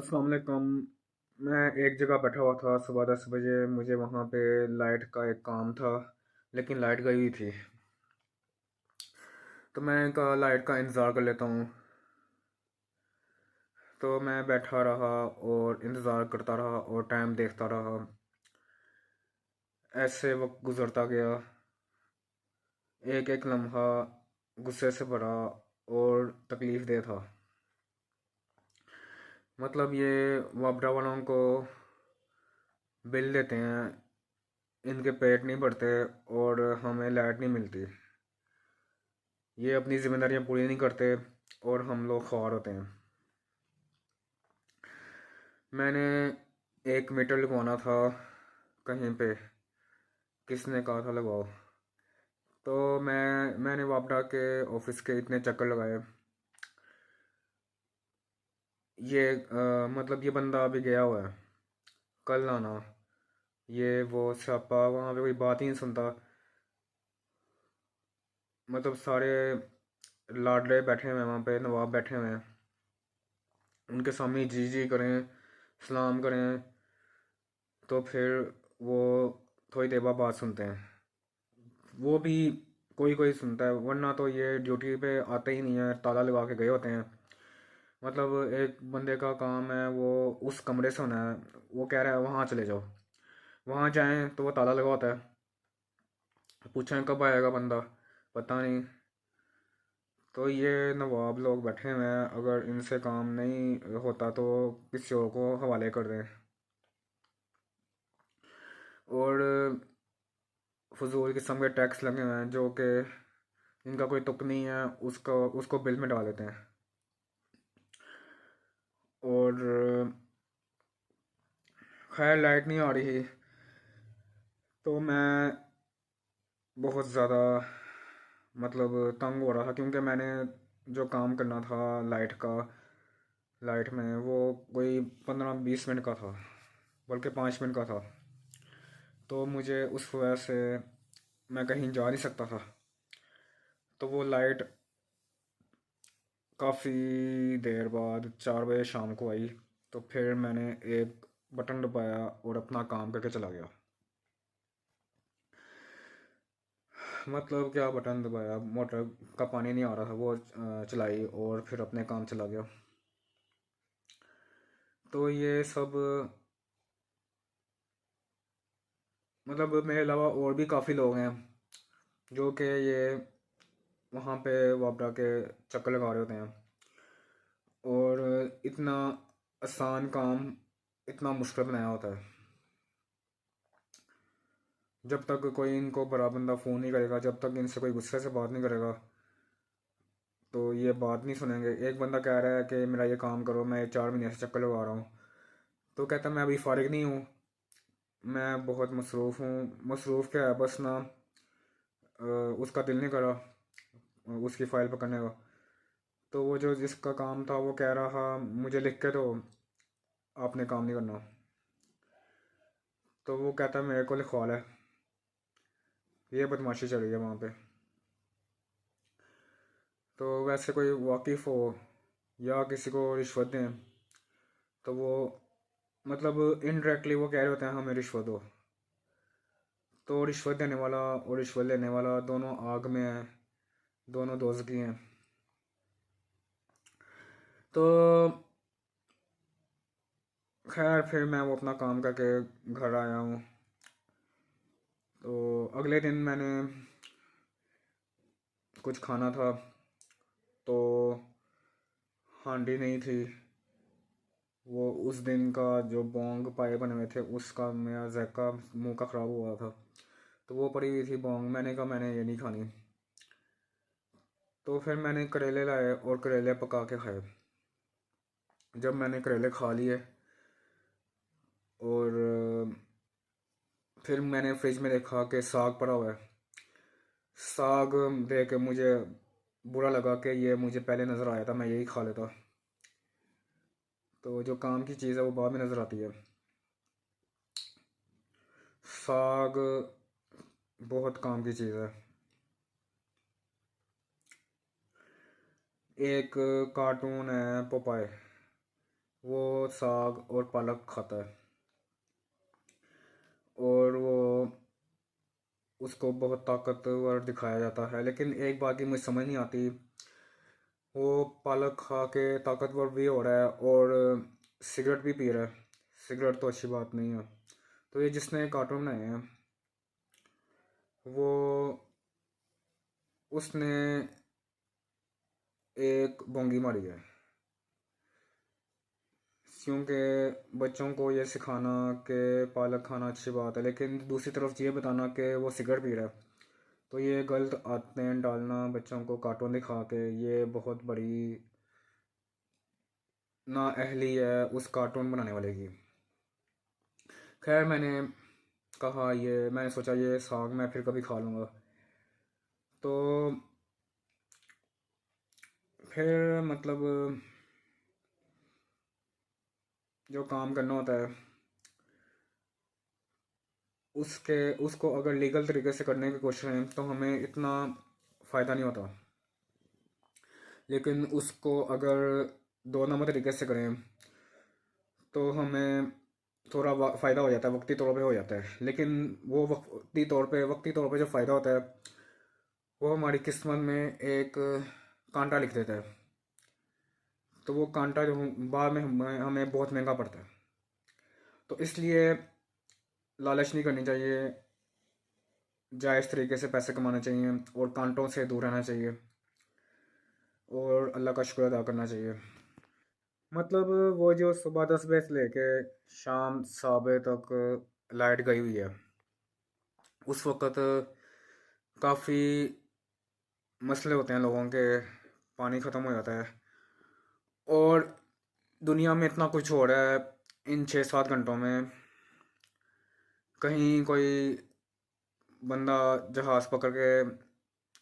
अस्सलाम वालेकुम। मैं एक जगह बैठा हुआ था सुबह 10 बजे। मुझे वहाँ पे लाइट का एक काम था, लेकिन लाइट गई हुई थी। तो मैंने कहा लाइट का इंतज़ार कर लेता हूँ। तो मैं बैठा रहा और इंतज़ार करता रहा और टाइम देखता रहा। ऐसे वक्त गुजरता गया। एक एक लम्हा गुस्से से भरा और तकलीफ़ दे था। मतलब ये वापडा वालों को बिल देते हैं, इनके पेट नहीं भरते और हमें लाइट नहीं मिलती। ये अपनी जिम्मेदारियां पूरी नहीं करते और हम लोग ख्वार होते हैं। मैंने एक मीटर लगवाना था कहीं पे, किसने कहा था लगवाओ। तो मैंने वापडा के ऑफिस के इतने चक्कर लगाए। मतलब ये बंदा अभी गया हुआ है, कल आना। ये वो स्यापा वहाँ पे कोई बात ही नहीं सुनता। मतलब सारे लाडले बैठे हुए हैं वहाँ पे, नवाब बैठे हुए हैं। उनके सामने जी जी करें, सलाम करें, तो फिर वो थोड़ी देर बाद बात सुनते हैं। वो भी कोई कोई सुनता है, वरना तो ये ड्यूटी पे आते ही नहीं है, ताला लगा के गए होते हैं। मतलब एक बंदे का काम है वो उस कमरे से होना है, वो कह रहा है वहाँ चले जाओ। वहाँ जाएं तो वो ताला लगा होता है। पूछें कब आएगा बंदा, पता नहीं। तो ये नवाब लोग बैठे हुए हैं, अगर इनसे काम नहीं होता तो किसी और को हवाले कर दें। और फजूल किस्म के टैक्स लगे हुए हैं जो कि इनका कोई तुक नहीं है, उसको उसको बिल में डाल देते हैं। और खैर लाइट नहीं आ रही, तो मैं बहुत ज़्यादा मतलब तंग हो रहा था, क्योंकि मैंने जो काम करना था लाइट में वो कोई 15-20 मिनट का था, बल्कि 5 मिनट का था। तो मुझे उस वजह से मैं कहीं जा नहीं सकता था। तो वो लाइट काफ़ी देर बाद 4 बजे शाम को आई। तो फिर मैंने एक बटन दबाया और अपना काम करके चला गया। मतलब क्या बटन दबाया, मोटर का पानी नहीं आ रहा था, वो चलाई और फिर अपने काम चला गया। तो ये सब मतलब मेरे अलावा और भी काफ़ी लोग हैं जो कि ये वहाँ पे वापडा के चक्कर लगा रहे होते हैं। और इतना आसान काम इतना मुश्किल बनाया होता है। जब तक कोई इनको बड़ा बंदा फ़ोन नहीं करेगा, जब तक इनसे कोई गुस्से से बात नहीं करेगा, तो ये बात नहीं सुनेंगे। एक बंदा कह रहा है कि मेरा ये काम करो, मैं 4 महीने से चक्कर लगा रहा हूँ। तो कहता मैं अभी फ़ारिग नहीं हूँ, मैं बहुत मसरूफ़ हूँ। मसरूफ़ क्या है, बस ना उसका दिल नहीं करा उसकी फ़ाइल पकड़ने का। तो वो जो जिसका काम था वो कह रहा मुझे लिख के दो, आपने काम नहीं करना। तो वो कहता मेरे को लिखवा ले। ये बदमाशी चल रही है वहाँ पे। तो वैसे कोई वाकिफ़ हो या किसी को रिश्वत दें, तो वो मतलब इनडायरेक्टली वो कह रहे होते हैं हमें रिश्वत दो। तो रिश्वत देने वाला और रिश्वत लेने वाला दोनों आग में हैं, दोनों दोज़खी हैं। तो खैर फिर मैं वो अपना काम करके घर आया हूँ। तो अगले दिन मैंने कुछ खाना था, तो हांडी नहीं थी। वो उस दिन का जो बोंग पाए बने हुए थे उसका मेरा जैका मुंह का ख़राब हुआ था। तो वो पड़ी हुई थी बोंग, मैंने कहा मैंने ये नहीं खानी। तो फिर मैंने करेले लाए और करेले पका के खाए। जब मैंने करेले खा लिए और फिर मैंने फ्रिज में देखा कि साग पड़ा हुआ है। साग देख के मुझे बुरा लगा कि ये मुझे पहले नज़र आया था, मैं यही खा लेता। तो जो काम की चीज़ है वो बाद में नज़र आती है। साग बहुत काम की चीज़ है। एक कार्टून है पोपाए, वो साग और पालक खाता है, और वो उसको बहुत ताकतवर दिखाया जाता है। लेकिन एक बात की मुझे समझ नहीं आती, वो पालक खा के ताकतवर भी हो रहा है और सिगरेट भी पी रहा है। सिगरेट तो अच्छी बात नहीं है। तो ये जिसने कार्टून बनाए हैं, वो उसने एक बोंगी मारी है, क्योंकि बच्चों को ये सिखाना कि पालक खाना अच्छी बात है, लेकिन दूसरी तरफ ये बताना कि वो सिगरेट पी रहा है। तो ये गलत आदतें डालना बच्चों को कार्टून दिखा के, ये बहुत बड़ी नाअहली है उस कार्टून बनाने वाले की। खैर, मैंने सोचा ये साग मैं फिर कभी खा लूँगा। तो फिर मतलब जो काम करना होता है उसके उसको अगर लीगल तरीके से करने की कोशिश करें तो हमें इतना फ़ायदा नहीं होता। लेकिन उसको अगर दो नंबर तरीके से करें तो हमें थोड़ा फ़ायदा हो जाता है, वक्ती तौर पे हो जाता है। लेकिन वो वक्ती तौर पे जो फ़ायदा होता है वो हमारी किस्मत में एक कांटा लिख देता है। तो वो कांटा जो बाद में हमें बहुत महंगा पड़ता है। तो इसलिए लालच नहीं करनी चाहिए, जायज़ तरीके से पैसे कमाने चाहिए और कांटों से दूर रहना चाहिए और अल्लाह का शुक्र अदा करना चाहिए। मतलब वो जो सुबह 10 बजे से लेके शाम 7 बजे तक लाइट गई हुई है, उस वक़्त काफ़ी मसले होते हैं लोगों के, पानी ख़त्म हो जाता है और दुनिया में इतना कुछ हो रहा है इन 6-7 घंटों में। कहीं कोई बंदा जहाज़ पकड़ के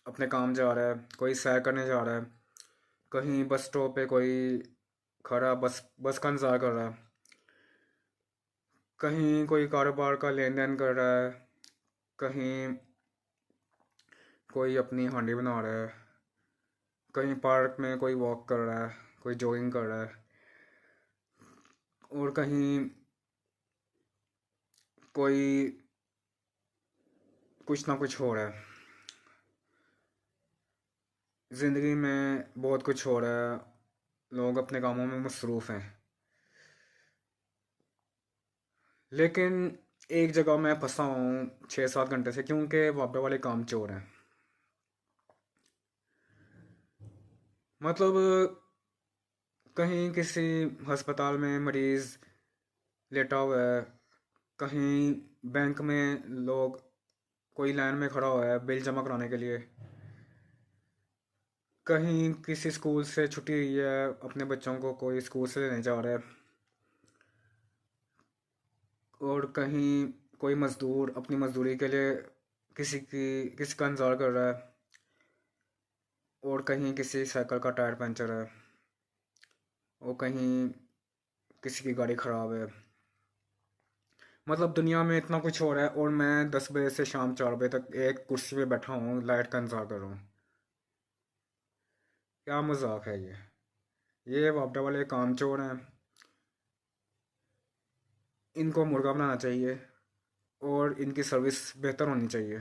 अपने काम जा रहा है, कोई सैर करने जा रहा है, कहीं बस स्टॉप पे कोई खड़ा बस बस का इंतज़ार कर रहा है, कहीं कोई कारोबार का लेन देन कर रहा है, कहीं कोई अपनी हांडी बना रहा है, कहीं पार्क में कोई वॉक कर रहा है, कोई जॉगिंग कर रहा है, और कहीं कोई कुछ ना कुछ हो रहा है। ज़िंदगी में बहुत कुछ हो रहा है, लोग अपने कामों में मसरूफ़ हैं। लेकिन एक जगह मैं फंसा हूँ 6-7 घंटे से, क्योंकि वहाँ पे वाले काम चोर हैं। मतलब कहीं किसी अस्पताल में मरीज़ लेटा हुआ है, कहीं बैंक में लोग कोई लाइन में खड़ा हुआ है बिल जमा कराने के लिए, कहीं किसी स्कूल से छुट्टी हुई है, अपने बच्चों को कोई स्कूल से लेने जा रहा है, और कहीं कोई मज़दूर अपनी मज़दूरी के लिए किसी का इंतज़ार कर रहा है, और कहीं किसी साइकिल का टायर पंचर है, और कहीं किसी की गाड़ी ख़राब है। मतलब दुनिया में इतना कुछ हो रहा है और मैं 10 बजे से शाम 4 बजे तक एक कुर्सी पे बैठा हूँ, लाइट का इंतज़ार कर रहा हूँ। क्या मजाक है ये वापडा वाले काम चोर हैं, इनको मुर्गा बनाना चाहिए और इनकी सर्विस बेहतर होनी चाहिए।